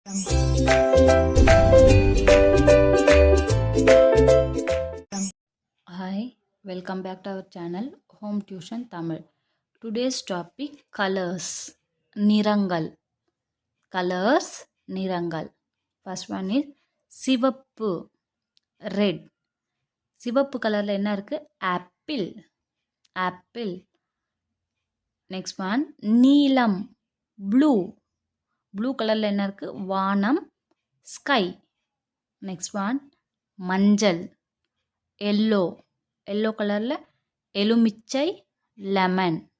Hi, welcome back to our channel Home Tuition Tamil. Today's topic colors. நிறங்கள். Colors, நிறங்கள். First one is சிவப்பு, red. சிவப்பு கலர்ல என்ன இருக்கு? Apple, apple. Next one நீலம், blue. blue கலர்ல என்ன இருக்கு? வானம், sky. Next one மஞ்சள், yellow. yellow கலர்ல எலுமிச்சை, லெமன்.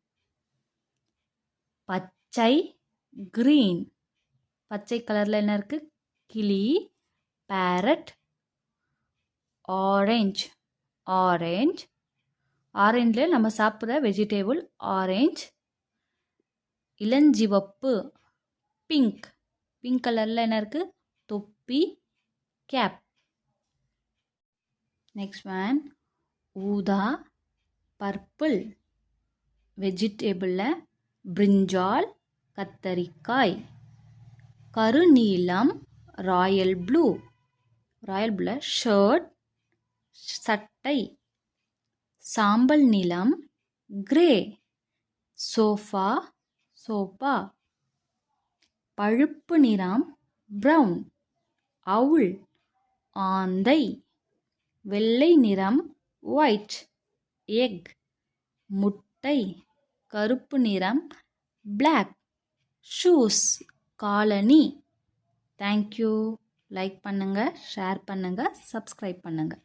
பச்சை, கிரீன். பச்சை கலர்ல என்ன இருக்கு? கிளி, பேரட். Orange, orange. ஆரஞ்சில் நம்ம சாப்பிட்ற வெஜிடேபிள் ஆரஞ்சு. இளஞ்சிவப்பு, பிங்க். பிங்க் கலரில் என்ன இருக்குது? தொப்பி, கேப். நெக்ஸ்ட் ஒன் ஊதா, பர்பிள். வெஜிடேபிளில் பிரிஞ்சால், கத்தரிக்காய். கருநீலம், royal blue. Royal blue shirt, சட்டை. சாம்பல் நிலம், கிரே. Sofa, sofa. பழுப்பு நிறம், பிரவுன். அவுள், ஆந்தை. வெள்ளை நிறம், ஒயிட், எக், முட்டை. கருப்பு நிறம், பிளாக், ஷூஸ், காலனி. தேங்க்யூ. லைக் பண்ணுங்கள், ஷேர் பண்ணுங்கள், சப்ஸ்கிரைப் பண்ணுங்கள்.